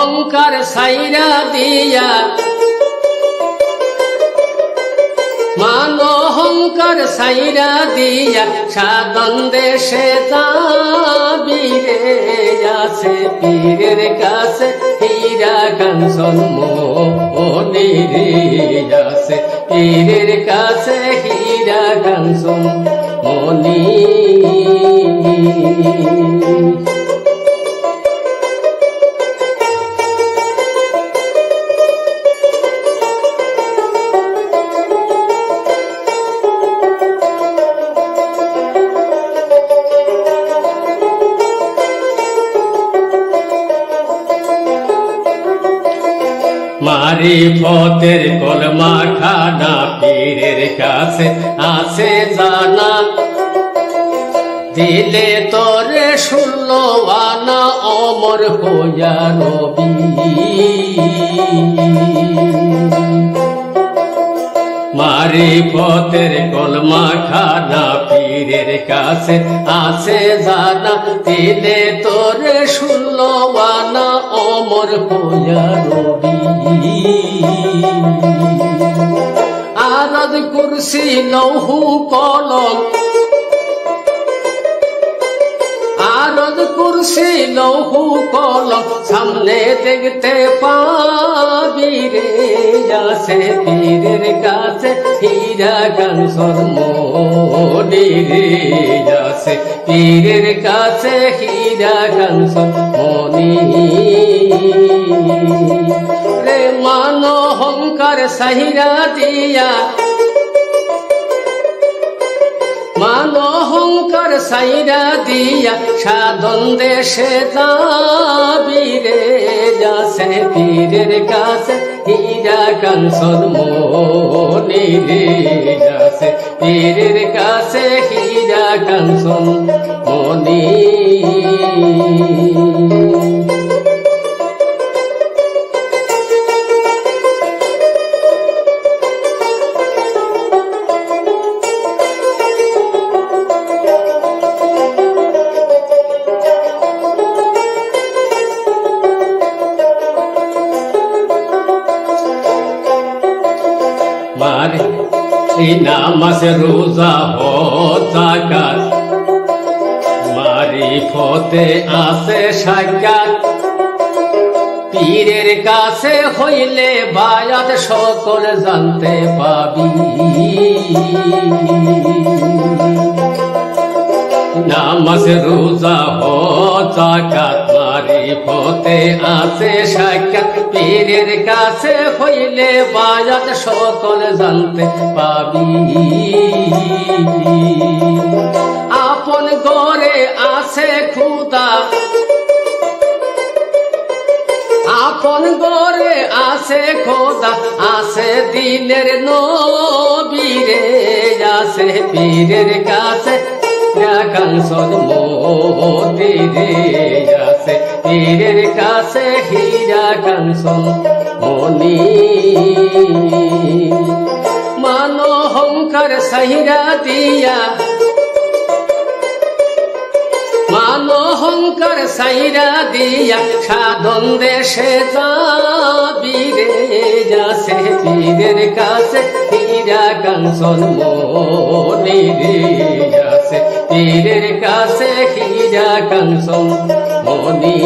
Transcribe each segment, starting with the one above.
অহংকার সাইরা দিয়া, মান অহংকার সাইরা দিয়া সাধন দেশে যাবি রে। আছে পীরের কাছে হীরা কাঞ্চন মনি রে। আছে পীরের কাছে হীরা কাঞ্চন মনি। মারিফতের কলমা খানা পীরের কাছে আছে জানা। দিলে তোরে 16 আনা অমর হইয়া রবি। মারিফতের কলমা খানা পীরের কাছে আছে জানা। দিলে তোরে 16 আনা অমর হইয়া রবি। আরদ কুরসি লৌহু কলম, আরদ কুরসি লৌহু কলম সামনে দেখতে পাবি রে। আছে পীরের কাছে হীরা কাঞ্চন মনি রে। আছে পীরের কাছে হীরা কাঞ্চন মনি রে। মান অহংকার সাইরা দিয়া, মান অহংকার সাইরা দিয়া সাধন দেশে যাবি রে। আছে পীরের কাছে হীরা কাঞ্চন মনি রে। আছে পীরের কাছে হীরা কাঞ্চন মনি। নামাজ রোজা হজ যাকাত মারিফতে আছে সাক্ষাৎ। পীরের কাছে হইলে বায়াত সকল জানতে পাবি। নামাজ রোজা হজ যাকাত মারিফতে আছে সাক্ষাৎ। পীরের কাছে হইলে বায়াত সকল জানতে পাবি। আপন ঘরে আছে খুদা, আপন ঘরে আছে খোদা। আছে দিনের নবী রে। আছে পীরের কাছে কাঞ্চন মনি রে। আছে পীরের কাছে হীরা কাঞ্চন মনি। মান অহংকার সাইরা দিয়া, মান অহংকার সাইরা দিয়া সাধন দেশে যাবি রে। আছে পীরের কাছে হীরা কাঞ্চন মনি রে। আছে পীরের কাছে হীরা কাঞ্চন মনি।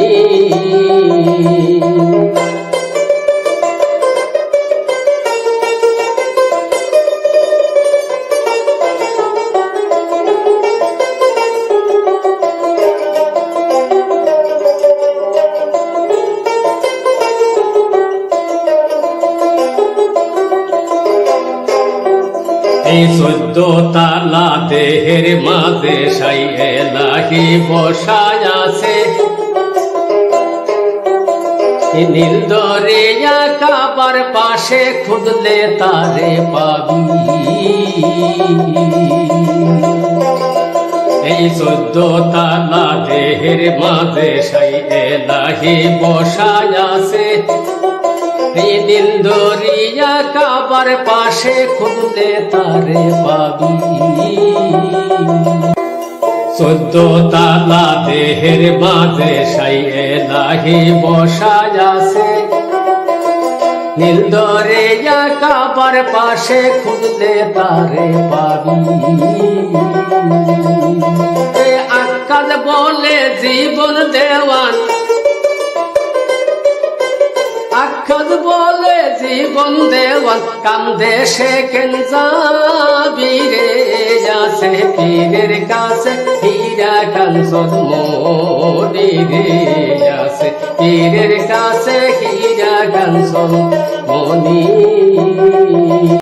এই 14 তালা দেহের মাঝে সাই এলাহি বসায় আছে। নীল দরিয়া কাবার পাশে খুঁজলে তারে পাবি। এই 14 তালা দেহের মাঝে সাই এলাহি বসায় আছে। নীল দরিয়া কাবার পাশে খুঁজলে তারে পাবি। চোদ্দ তালা দেহের মাঝে সাই এলাহি বসায় আছে নীল দরিয়া কাবার পাশে খুঁজলে তারে পাবি আকাশ বলে জীবন দেওয়ান আকাশ বলে জীবন দেওয়ান কান্দে সে কেন যাবি রে আছে পীরের কাছে হীরা কাঞ্চন মনি রে আছে পীরের কাছে হীরা কাঞ্চন মনি।